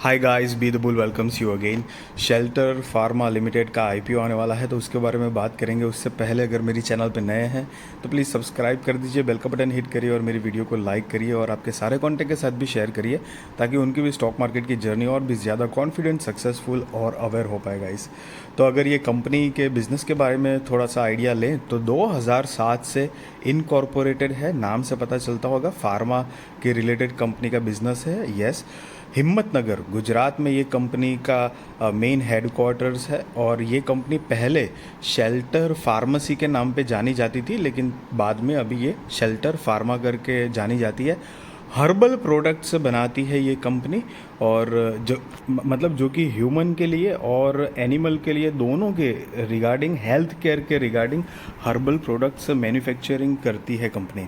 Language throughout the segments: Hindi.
Hi guys, be the bull welcomes you again. Shelter pharma limited का आईपीओ आने वाला है, तो उसके बारे में बात करेंगे। उससे पहले अगर मेरी चैनल पे नए हैं तो प्लीज़ सब्सक्राइब कर दीजिए, बेल का बटन हिट करिए और मेरी वीडियो को लाइक करिए और आपके सारे कॉन्टैक्ट के साथ भी शेयर करिए, ताकि उनकी भी स्टॉक मार्केट की जर्नी और भी ज़्यादा कॉन्फिडेंट, सक्सेसफुल और अवेयर हो पाएगा इस। तो अगर ये कंपनी के बिज़नेस के बारे में थोड़ा सा आइडिया लें तो 2007 से इनकॉर्पोरेटेड है, नाम से पता चलता होगा। फार्मा के रिलेटेड कंपनी का बिजनेस है। यस, हिम्मतनगर गुजरात में ये कंपनी का मेन हेडक्वार्टर्स है। और ये कंपनी पहले शेल्टर फार्मेसी के नाम पे जानी जाती थी, लेकिन बाद में अभी ये शेल्टर फार्मा करके जानी जाती है। हर्बल प्रोडक्ट्स बनाती है ये कंपनी, और जो मतलब जो कि ह्यूमन के लिए और एनिमल के लिए दोनों के रिगार्डिंग, हेल्थ केयर के रिगार्डिंग हर्बल प्रोडक्ट्स मैन्युफैक्चरिंग करती है कंपनी।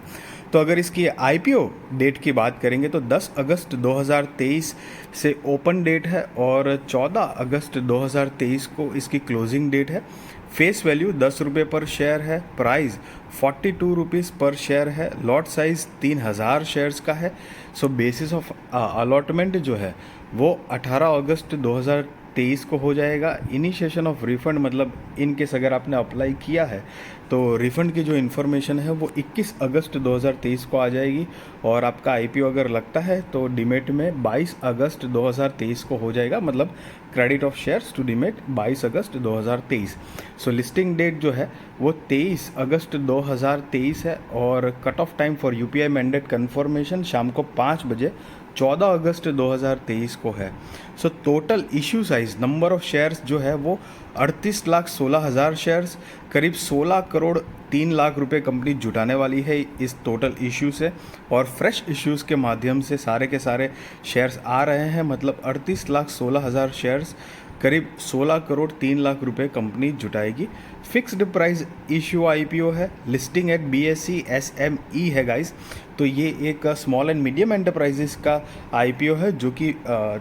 तो अगर इसकी आईपीओ डेट की बात करेंगे तो 10 अगस्त 2023 से ओपन डेट है और 14 अगस्त 2023 को इसकी क्लोजिंग डेट है। फेस वैल्यू 10 रुपये पर शेयर है। प्राइस 42 रुपीज़ पर शेयर है। लॉट साइज 3000 शेयर्स का है। सो बेसिस ऑफ अलॉटमेंट जो है वो 18 अगस्त 2023 को हो जाएगा। इनिशिएशन ऑफ रिफंड मतलब इन केस अगर आपने अप्लाई किया है तो रिफ़ंड की जो इन्फॉर्मेशन है वो 21 अगस्त 2023 को आ जाएगी। और आपका आईपीओ अगर लगता है तो डीमेट में 22 अगस्त 2023 को हो जाएगा, मतलब credit of shares to demat 22 अगस्त 2023। सो लिस्टिंग डेट जो है वो 23 अगस्त 2023 है। और cut off time for UPI mandate confirmation शाम को 5 बजे 14 अगस्त 2023 को है। So total issue size, number of shares जो है वो 38,16,000 शेयर्स, करीब 16 करोड़ 3 लाख रुपए कंपनी जुटाने वाली है इस टोटल इश्यू से। और फ्रेश इश्यूज़ के माध्यम से सारे के सारे शेयर्स आ रहे हैं, मतलब 38,16,000 शेयर्स, करीब 16 करोड़ 3 लाख रुपए कंपनी जुटाएगी। फिक्स्ड प्राइस इश्यू आईपीओ है। लिस्टिंग एट बीएसई एसएमई है गाइस। तो ये एक स्मॉल एंड मीडियम एंटरप्राइजेस का आईपीओ है, जो कि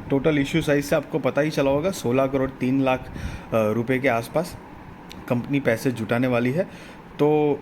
टोटल इश्यू साइज से आपको पता ही चला होगा 16 करोड़ 3 लाख रुपए के आसपास कंपनी पैसे जुटाने वाली है। तो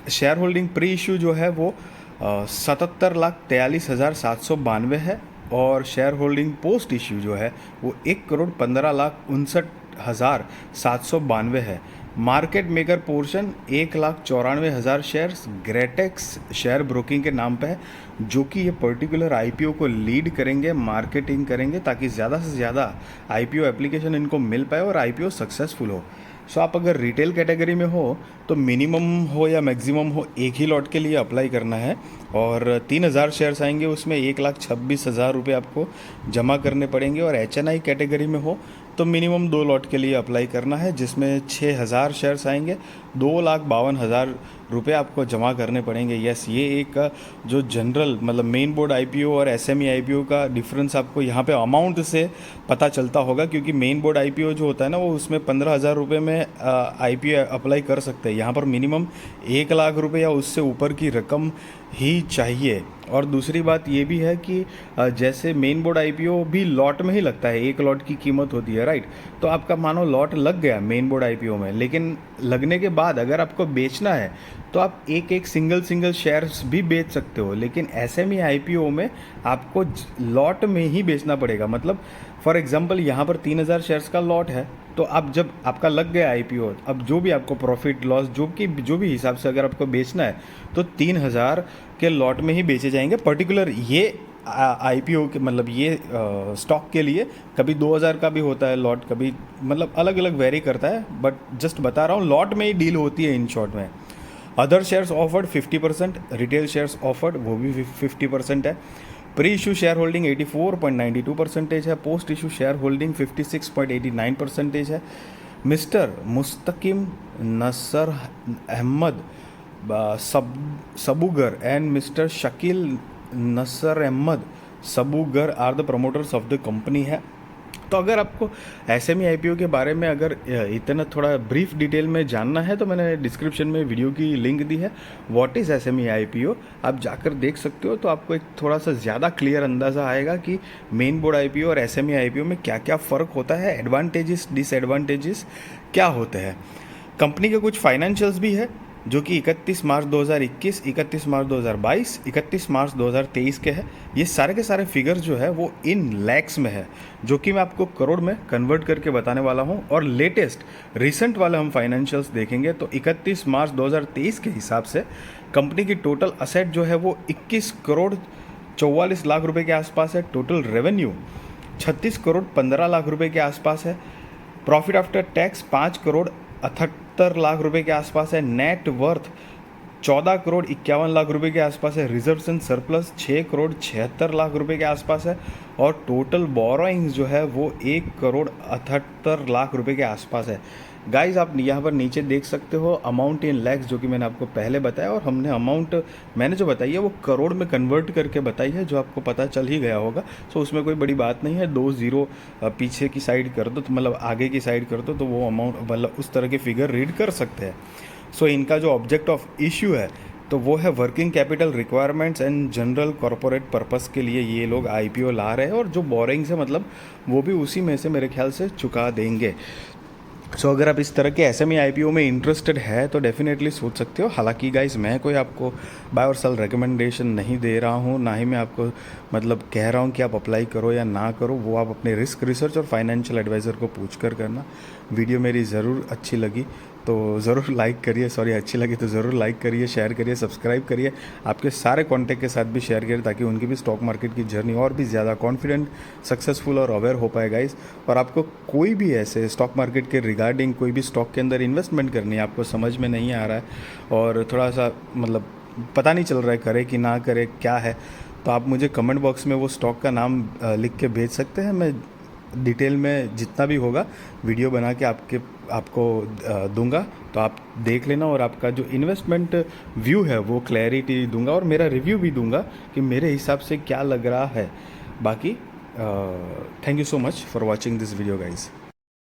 शेयर होल्डिंग प्री इशू जो है वो 77,43,792 है। और शेयर होल्डिंग पोस्ट इश्यू जो है वो 1,15,69,792 है। Market maker portion 1,94,000 shares Gretex share broking के नाम पे है, जो कि ये पर्टिकुलर आईपीओ को लीड करेंगे, मार्केटिंग करेंगे, ताकि ज़्यादा से ज़्यादा आईपीओ एप्लीकेशन इनको मिल पाए और आईपीओ सक्सेसफुल हो। सो आप अगर रिटेल कैटेगरी में हो तो मिनिमम हो या मैक्सिमम हो एक ही लॉट के लिए अप्लाई करना है। और 3,000 शेयर्स आएंगे, उसमें 1,26,000 रुपये आपको जमा करने पड़ेंगे। और एचएनआई कैटेगरी में हो तो मिनिमम 2 लॉट के लिए अप्लाई करना है, जिसमें 6,000 शेयर्स आएंगे, 2,52,000 रुपये आपको जमा करने पड़ेंगे। यस, ये एक जो जनरल मतलब मेन बोर्ड आईपीओ और एसएमई आईपीओ का डिफरेंस आपको यहाँ पे अमाउंट से पता चलता होगा, क्योंकि मेन बोर्ड आईपीओ जो होता है ना वो उसमें 15,000 रुपये में आईपीओ अप्लाई कर सकते हैं। यहाँ पर मिनिमम 1 लाख रुपये या उससे ऊपर की रकम ही चाहिए। और दूसरी बात ये भी है कि जैसे मेन बोर्ड आईपीओ भी लॉट में ही लगता है, एक लॉट की कीमत होती है, राइट। तो आपका मानो लॉट लग गया मेन बोर्ड आईपीओ में, लेकिन लगने के बाद अगर आपको बेचना है तो आप एक एक सिंगल शेयर्स भी बेच सकते हो। लेकिन एसएमई आईपीओ में आपको लॉट में ही बेचना पड़ेगा। मतलब फॉर एग्जांपल यहाँ पर 3,000 शेयर्स का लॉट है, तो आप जब आपका लग गया आईपीओ, अब जो भी आपको प्रॉफिट लॉस जो भी हिसाब से अगर आपको बेचना है तो 3,000 के लॉट में ही बेचे जाएंगे। पर्टिकुलर ये आईपीओ के मतलब ये स्टॉक के लिए कभी 2,000 का भी होता है लॉट, कभी मतलब अलग अलग वेरी करता है, बट जस्ट बता रहा हूँ लॉट में ही डील होती है इन शॉर्ट में। Other shares offered 50%, retail shares offered वो भी 50% है। प्री इशू शेयर होल्डिंग 84.92% है। पोस्ट इशू शेयर होल्डिंग 56.89% है। Mister Mustakim Nasar Ahmad Sabugar and mister Shakil Nasar Ahmad Sabugar are the promoters of the company है। तो अगर आपको एसएमई आईपीओ के बारे में अगर इतना थोड़ा ब्रीफ डिटेल में जानना है तो मैंने डिस्क्रिप्शन में वीडियो की लिंक दी है, व्हाट इज़ एसएमई आईपीओ, आप जाकर देख सकते हो। तो आपको एक थोड़ा सा ज़्यादा क्लियर अंदाज़ा आएगा कि मेन बोर्ड आईपीओ और एसएमई आईपीओ में क्या क्या फ़र्क होता है, एडवांटेजेस डिसएडवांटेजेस क्या होते हैं। कंपनी के कुछ फाइनेंशियल्स भी है। जो कि 31 मार्च 2021, 31 मार्च 2022, 31 मार्च 2023 के हैं। ये सारे के सारे फिगर्स जो है वो इन लैक्स में है, जो कि मैं आपको करोड़ में कन्वर्ट करके बताने वाला हूँ। और लेटेस्ट रिसेंट वाले हम फाइनेंशियल्स देखेंगे तो 31 मार्च 2023 के हिसाब से कंपनी की टोटल असेट जो है वो 21 करोड़ 44 लाख रुपए के आसपास है। टोटल रेवेन्यू 36 करोड़ 15 लाख रुपए के आसपास है। Profit after tax 5 crore 78 lakh रुपए के आसपास है। नेट वर्थ 14 करोड़ 51 लाख रुपए के आसपास है। Reserves and surplus 6 crore 76 lakh रुपए के आसपास है। और टोटल बोरोइंग्स जो है वो 1 करोड़ 78 लाख रुपए के आसपास है। गाइज आप यहाँ पर नीचे देख सकते हो अमाउंट इन लैक्स, जो कि मैंने आपको पहले बताया, और हमने अमाउंट मैंने जो बताई है वो करोड़ में कन्वर्ट करके बताई है, जो आपको पता चल ही गया होगा। सो उसमें कोई बड़ी बात नहीं है। 2 ज़ीरो पीछे की साइड कर दो तो मतलब आगे की साइड कर दो तो वो अमाउंट मतलब उस तरह के फिगर रीड कर सकते हैं। सो इनका जो ऑब्जेक्ट ऑफ इश्यू है तो वो है working capital requirements and general corporate purpose के लिए ये लोग आईपीओ ला रहे हैं, और जो बोरिंग्स है मतलब वो भी उसी में से मेरे ख्याल से चुका देंगे। सो अगर आप इस तरह के एसएमई आईपीओ में इंटरेस्टेड है तो डेफिनेटली सोच सकते हो। हालांकि गाइस मैं कोई आपको बाय और सेल रिकमेंडेशन नहीं दे रहा हूँ, ना ही मैं आपको मतलब कह रहा हूँ कि आप अप्लाई करो या ना करो, वो आप अपने रिस्क रिसर्च और फाइनेंशियल एडवाइज़र को पूछ कर करना। वीडियो मेरी ज़रूर अच्छी लगी तो ज़रूर लाइक करिए, अच्छी लगी तो ज़रूर लाइक करिए, शेयर करिए, सब्सक्राइब करिए, आपके सारे कॉन्टैक्ट के साथ भी शेयर करिए ताकि उनकी भी स्टॉक मार्केट की जर्नी और भी ज़्यादा कॉन्फिडेंट, सक्सेसफुल और अवेयर हो पाए गाइस। और आपको कोई भी ऐसे स्टॉक मार्केट के रिगार्डिंग कोई भी स्टॉक के अंदर इन्वेस्टमेंट करनी है, आपको समझ में नहीं आ रहा है और थोड़ा सा मतलब पता नहीं चल रहा है करे कि ना करे क्या है, तो आप मुझे कमेंट बॉक्स में वो स्टॉक का नाम लिख के भेज सकते हैं। मैं डिटेल में जितना भी होगा वीडियो बना के आपको दूंगा, तो आप देख लेना और आपका जो इन्वेस्टमेंट व्यू है वो क्लैरिटी दूंगा और मेरा रिव्यू भी दूंगा कि मेरे हिसाब से क्या लग रहा है। बाकी thank you so much for watching this video guys.